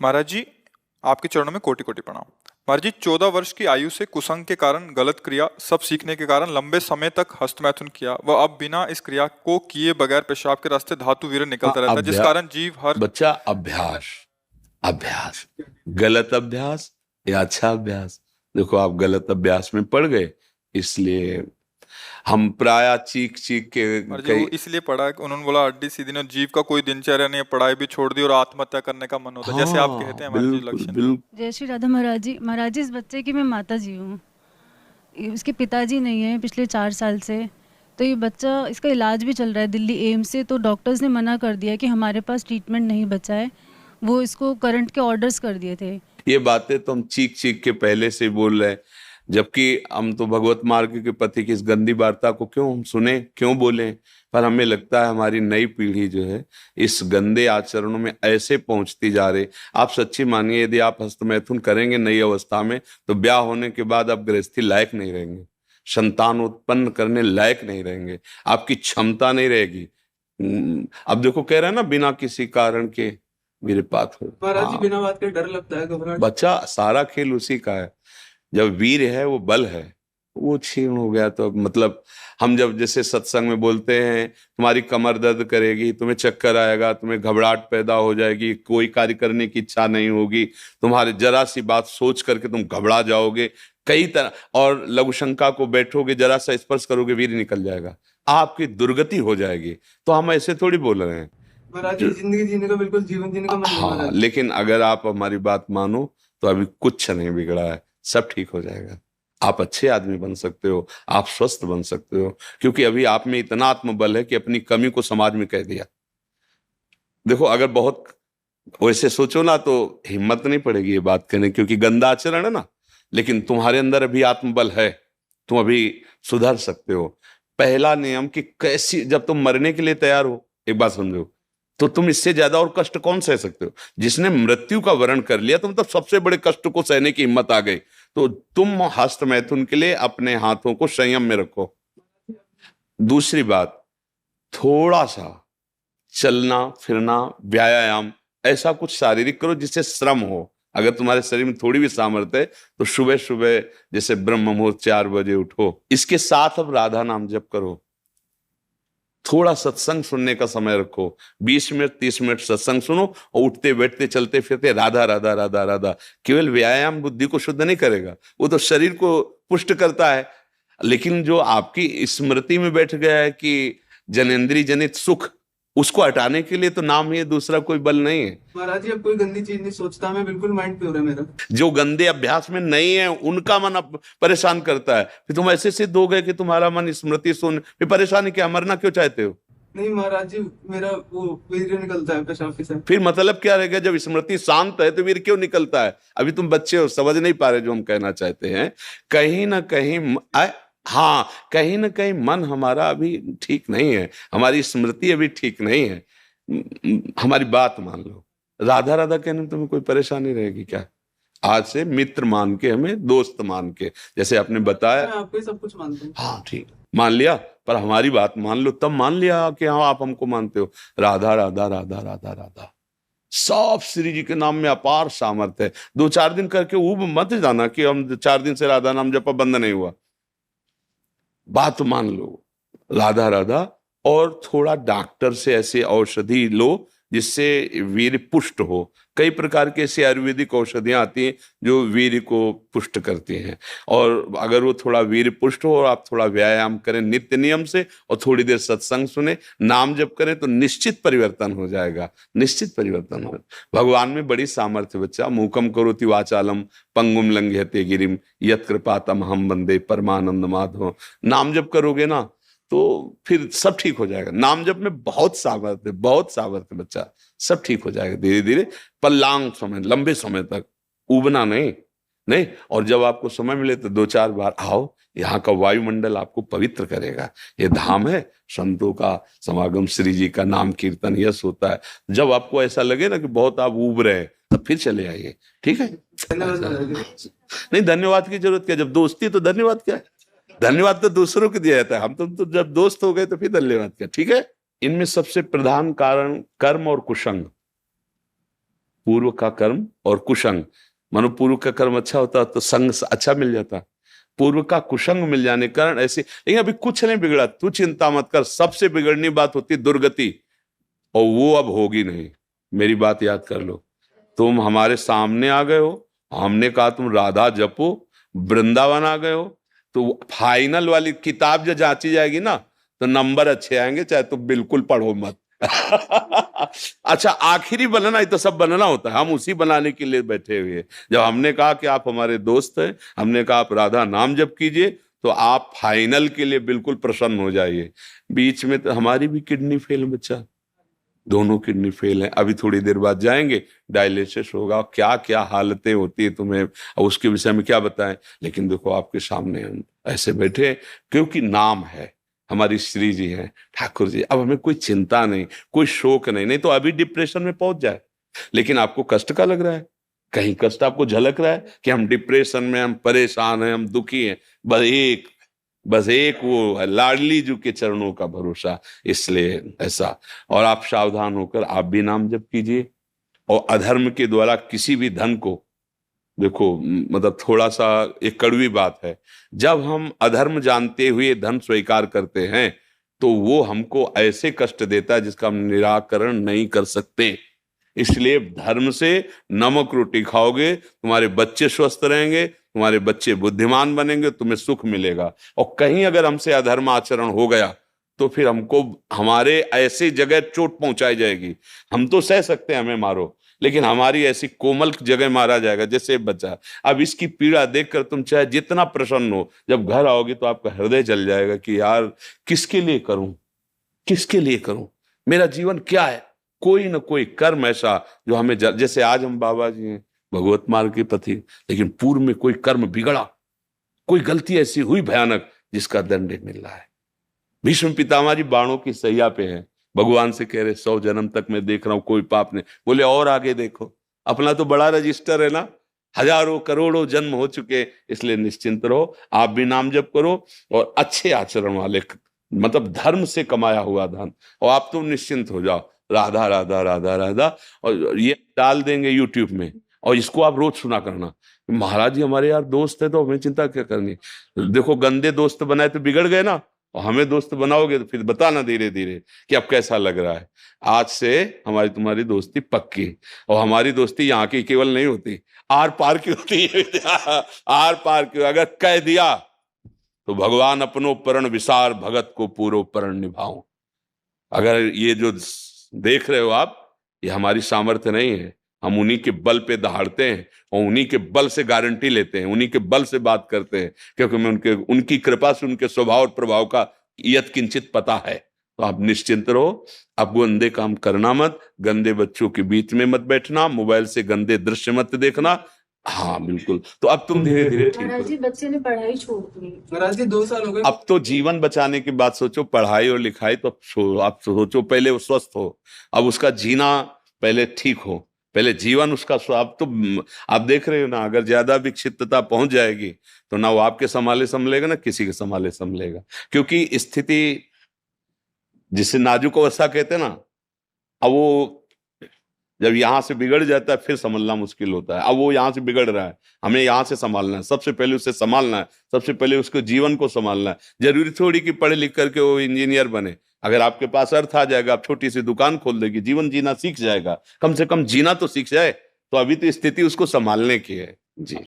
महाराज जी, आपके चरणों में कोटि कोटि प्रणाम। महाराज जी, 14 वर्ष की आयु से कुसंग के कारण गलत क्रिया सब सीखने के कारण लंबे समय तक हस्तमैथुन किया व अब बिना इस क्रिया को किए बगैर पेशाब के रास्ते धातु वीर्य हाँ, निकलता रहता है, जिस कारण जीव हर बच्चा अभ्यास अभ्यास गलत अभ्यास या अच्छा अभ्यास। देखो आप गलत अभ्यास में पड़ गए, इसलिए हम प्राय चीख चीख के महाराज जी, कई वो इसलिए पढ़ा कि उन्होंने बोला हड्डी सीधी नहीं, जीव का कोई दिनचर्या नहीं है, पढ़ाई भी छोड़ दी और आत्महत्या करने का मन होता है, जैसे आप कहते हाँ हैं महाराज जी बिल्कुल लक्षण। बिल्कुल। जय श्री राधा महाराज जी। महाराज जी, इस बच्चे की मैं माता जी हूँ। उसके पिताजी नहीं है पिछले 4 साल से। तो ये बच्चा, इसका इलाज भी चल रहा है दिल्ली एम्स से। तो डॉक्टर्स ने मना कर दिया कि हमारे पास ट्रीटमेंट नहीं बचा है। वो इसको करंट के ऑर्डर्स कर दिए थे। ये बातें तो हम चीख चीख के पहले से बोल रहे हैं, जबकि हम तो भगवत मार्ग के पति की इस गंदी वार्ता को क्यों हम सुने, क्यों बोले। पर हमें लगता है हमारी नई पीढ़ी जो है इस गंदे आचरणों में ऐसे पहुंचती जा रही। आप सच्ची मानिए, यदि आप हस्तमैथुन करेंगे नई अवस्था में तो ब्याह होने के बाद आप गृहस्थी लायक नहीं रहेंगे, संतान उत्पन्न करने लायक नहीं रहेंगे, आपकी क्षमता नहीं रहेगी। अब देखो कह रहे हैं ना, बिना किसी कारण के वीरपात हो। महाराज जी, हाँ, बिना बात के डर लगता है, घबराहट। बच्चा सारा खेल उसी का है। जब वीर है वो बल है, वो क्षीण हो गया तो मतलब हम जब जैसे सत्संग में बोलते हैं तुम्हारी कमर दर्द करेगी, तुम्हें चक्कर आएगा, तुम्हें घबराहट पैदा हो जाएगी, कोई कार्य करने की इच्छा नहीं होगी, तुम्हारे जरा सी बात सोच करके तुम घबरा जाओगे कई तरह, और लघु शंका को बैठोगे, जरा सा स्पर्श करोगे वीर निकल जाएगा, आपकी दुर्गति हो जाएगी। तो हम ऐसे थोड़ी बोल रहे हैं। महाराज जी, जिंदगी जीने का बिल्कुल जीवन जीने का मन नहीं हाँ, महाराज जी। लेकिन अगर आप हमारी बात मानो तो अभी कुछ नहीं बिगड़ा है, सब ठीक हो जाएगा। आप अच्छे आदमी बन सकते हो, आप स्वस्थ बन सकते हो, क्योंकि अभी आप में इतना आत्मबल है कि अपनी कमी को समाज में कह दिया। देखो अगर बहुत वैसे सोचो ना तो हिम्मत नहीं पड़ेगी ये बात करने, क्योंकि गंदा आचरण है ना। लेकिन तुम्हारे अंदर अभी आत्मबल है, तुम अभी सुधर सकते हो। पहला नियम कि कैसी, जब तुम मरने के लिए तैयार हो, एक बात समझो, तो तुम इससे ज्यादा और कष्ट कौन सह सकते हो। जिसने मृत्यु का वरण कर लिया, तुम तब सबसे बड़े कष्ट को सहने की हिम्मत आ गई। तो तुम हस्त मैथुन के लिए अपने हाथों को संयम में रखो। दूसरी बात, थोड़ा सा चलना फिरना, व्यायाम, ऐसा कुछ शारीरिक करो जिससे श्रम हो। अगर तुम्हारे शरीर में थोड़ी भी सामर्थ्य है तो सुबह सुबह जैसे ब्रह्म मुहूर्त 4 बजे उठो। इसके साथ अब राधा नाम जप करो, थोड़ा सत्संग सुनने का समय रखो, 20 मिनट 30 मिनट सत्संग सुनो और उठते बैठते चलते फिरते राधा राधा राधा राधा। केवल व्यायाम बुद्धि को शुद्ध नहीं करेगा, वो तो शरीर को पुष्ट करता है, लेकिन जो आपकी स्मृति में बैठ गया है कि जनेंद्रिय जनित सुख, उसको हटाने के लिए तो नाम ही है, दूसरा कोई बल नहीं है। महाराज जी, अब कोई गंदी चीज नहीं सोचता, मैं बिल्कुल माइंड प्योर है मेरा। जो गंदे अभ्यास में नहीं है उनका मन परेशान करता है। फिर तुम ऐसे सिद्ध हो गए कि तुम्हारा मन स्मृति सुन, फिर परेशानी क्या, मरना क्यों चाहते हो। नहीं महाराज जी, मेरा वो वीर्य निकलता है पेशाब से। फिर मतलब क्या रहेगा, जब स्मृति शांत है तो वीर क्यों निकलता है। अभी तुम बच्चे हो, समझ नहीं पा रहे जो हम कहना चाहते हैं। कहीं ना कहीं हाँ, कहीं ना कहीं मन हमारा अभी ठीक नहीं है, हमारी स्मृति अभी ठीक नहीं है। हमारी बात मान लो, राधा राधा कहने में तुम्हें कोई परेशानी रहेगी क्या। आज से मित्र मान के, हमें दोस्त मान के, जैसे आपने बताया। मैं आपको ही सब कुछ मानता हूँ। हाँ ठीक, मान लिया, पर हमारी बात मान लो, तब मान लिया कि हाँ आप हमको मानते हो। राधा राधा राधा राधा राधा, सब श्री जी के नाम में अपार सामर्थ्य है। 2-4 दिन करके ऊब मत जाना कि हम 4 दिन से राधा नाम जपा बंद नहीं हुआ। बात मान लो, राधा राधा, और थोड़ा डॉक्टर से ऐसे औषधि लो जिससे वीर्य पुष्ट हो। कई प्रकार के ऐसी आयुर्वेदिक औषधियां आती हैं जो वीर्य को पुष्ट करती हैं। और अगर वो थोड़ा वीर्य पुष्ट हो और आप थोड़ा व्यायाम करें नित्य नियम से और थोड़ी देर सत्संग सुने, नाम जप करें, तो निश्चित परिवर्तन हो जाएगा, निश्चित परिवर्तन हो। भगवान में बड़ी सामर्थ्य बच्चा। मूकम करोति वाचालम पंगुम लंघयते गिरिम यत् कृपातम हम वंदे परमानंद माधव। नाम जप करोगे ना तो फिर सब ठीक हो जाएगा। नाम जप में बहुत सामर्थ्य, बहुत सामर्थ्य बच्चा, सब ठीक हो जाएगा धीरे धीरे, पर लॉन्ग समय, लंबे समय तक, उबना नहीं। नहीं, और जब आपको समय मिले तो 2-4 बार आओ, यहाँ का वायुमंडल आपको पवित्र करेगा। ये धाम है संतों का समागम, श्री जी का नाम कीर्तन यश होता है। जब आपको ऐसा लगे ना कि बहुत आप उब रहे हैं, तब फिर चले आइए, ठीक है। धन्यवाद महाराज जी। नहीं, धन्यवाद की जरूरत क्या, जब दोस्ती तो धन्यवाद क्या है। धन्यवाद तो दूसरों को दिया जाता है, हम तो जब दोस्त हो गए तो फिर धन्यवाद क्या, ठीक है। इनमें सबसे प्रधान कारण कर्म और कुसंग। पूर्व का कर्म और कुसंग, मानो पूर्व का कर्म अच्छा होता तो संग अच्छा मिल जाता, पूर्व का कुसंग मिल जाने के कारण ऐसे। लेकिन अभी कुछ नहीं बिगड़ा, तू चिंता मत कर। सबसे बिगड़नी बात होती दुर्गति, और वो अब होगी नहीं। मेरी बात याद कर लो, तुम हमारे सामने आ गए हो, हमने कहा तुम राधा जपो, वृंदावन आ गए हो, तो फाइनल वाली किताब जो जांची जाएगी ना तो नंबर अच्छे आएंगे, चाहे तुम बिल्कुल पढ़ो मत। अच्छा, आखिरी बनना ही तो सब बनना होता है, हम उसी बनाने के लिए बैठे हुए हैं। जब हमने कहा कि आप हमारे दोस्त हैं, हमने कहा आप राधा नाम जप कीजिए, तो आप फाइनल के लिए बिल्कुल प्रसन्न हो जाइए। बीच में तो हमारी भी किडनी फेल, बच्चा दोनों किडनी फेल है, अभी थोड़ी देर बाद जाएंगे, डायलिसिस होगा, क्या क्या हालतें होती है तुम्हें, और उसके विषय में क्या बताएं। लेकिन देखो आपके सामने हम ऐसे बैठे, क्योंकि नाम है, हमारी श्री जी हैं, ठाकुर जी। अब हमें कोई चिंता नहीं, कोई शोक नहीं, नहीं तो अभी डिप्रेशन में पहुंच जाए। लेकिन आपको कष्ट का लग रहा है, कहीं कष्ट आपको झलक रहा है कि हम डिप्रेशन में, हम परेशान हैं, हम दुखी हैं, बस एक वो है, लाडली जी के चरणों का भरोसा, इसलिए ऐसा। और आप सावधान होकर आप भी नाम जप कीजिए। और अधर्म के द्वारा किसी भी धन को, देखो मतलब थोड़ा सा एक कड़वी बात है, जब हम अधर्म जानते हुए धन स्वीकार करते हैं तो वो हमको ऐसे कष्ट देता है जिसका हम निराकरण नहीं कर सकते। इसलिए धर्म से नमक रोटी खाओगे, तुम्हारे बच्चे स्वस्थ रहेंगे, तुम्हारे बच्चे बुद्धिमान बनेंगे, तुम्हें सुख मिलेगा। और कहीं अगर हमसे अधर्म आचरण हो गया तो फिर हमको हमारे ऐसी जगह चोट पहुंचाई जाएगी। हम तो सह सकते हैं, हमें मारो, लेकिन हमारी ऐसी कोमल जगह मारा जाएगा जैसे बच्चा। अब इसकी पीड़ा देखकर तुम चाहे जितना प्रसन्न हो, जब घर आओगे तो आपका हृदय जल जाएगा कि यार किसके लिए करूं, किसके लिए करूं, मेरा जीवन क्या है। कोई ना कोई कर्म ऐसा जो हमें जैसे आज हम बाबा जी हैं, भगवत मार्ग के पति, लेकिन पूर्व में कोई कर्म बिगड़ा, कोई गलती ऐसी हुई भयानक जिसका दंड मिल रहा है। भीष्म पितामह जी बाणों की सैया पे हैं, भगवान से कह रहे 100 जन्म तक मैं देख रहा हूं कोई पाप नहीं। बोले और आगे देखो, अपना तो बड़ा रजिस्टर है ना, हजारों करोड़ों जन्म हो चुके, इसलिए निश्चिंत रहो। आप भी नाम जप करो और अच्छे आचरण वाले, मतलब धर्म से कमाया हुआ धन, और आप तो निश्चिंत हो जाओ। राधा राधा राधा राधा, और ये डाल देंगे यूट्यूब में, और इसको आप रोज सुना करना। महाराज जी हमारे यार दोस्त है तो हमें चिंता क्या करनी। देखो गंदे दोस्त बनाए तो बिगड़ गए ना, और हमें दोस्त बनाओगे तो फिर बताना धीरे धीरे कि अब कैसा लग रहा है। आज से हमारी तुम्हारी दोस्ती पक्की, और हमारी दोस्ती यहाँ की केवल नहीं होती, आर पार की होती है। आर पार की, अगर कह दिया तो भगवान अपनो परण विसार, भगत को पूरो परण निभाओ। अगर ये जो देख रहे हो आप, ये हमारी सामर्थ्य नहीं है, हम उन्हीं के बल पे दहाड़ते हैं और उन्हीं के बल से गारंटी लेते हैं, उन्हीं के बल से बात करते हैं, क्योंकि हमें उनकी कृपा से उनके स्वभाव और प्रभाव का यत किंचित पता है। तो आप निश्चिंत रहो, आप गंदे काम करना मत, गंदे बच्चों के बीच में मत बैठना, मोबाइल से गंदे दृश्य मत देखना। हाँ बिल्कुल, तो अब तुम धीरे धीरे ठीक महाराज हो। जी बच्चे ने पढ़ाई छोड़ दी। महाराज जी 2 साल हो गए। अब तो जीवन बचाने की बात सोचो, पढ़ाई और लिखाई तो आप सोचो, पहले वो स्वस्थ हो, अब उसका जीना पहले ठीक हो, पहले जीवन उसका अब तो आप देख रहे हो ना, अगर ज्यादा विक्षिप्तता पहुंच जाएगी तो ना वो आपके संभाले संभलेगा, ना किसी के संभाले संभलेगा। क्योंकि स्थिति जिसे नाजुक अवस्था कहते हैं ना, अब वो जब यहां से बिगड़ जाता है फिर संभलना मुश्किल होता है। अब वो यहां से बिगड़ रहा है, हमें यहां से संभालना है, सबसे पहले उसे संभालना है, सबसे पहले उसको जीवन को संभालना है। जरूरी थोड़ी कि पढ़े लिख करके वो इंजीनियर बने। अगर आपके पास अर्थ आ जाएगा, आप छोटी सी दुकान खोल देगी, जीवन जीना सीख जाएगा, कम से कम जीना तो सीख जाए। तो अभी तो स्थिति उसको संभालने की है जी।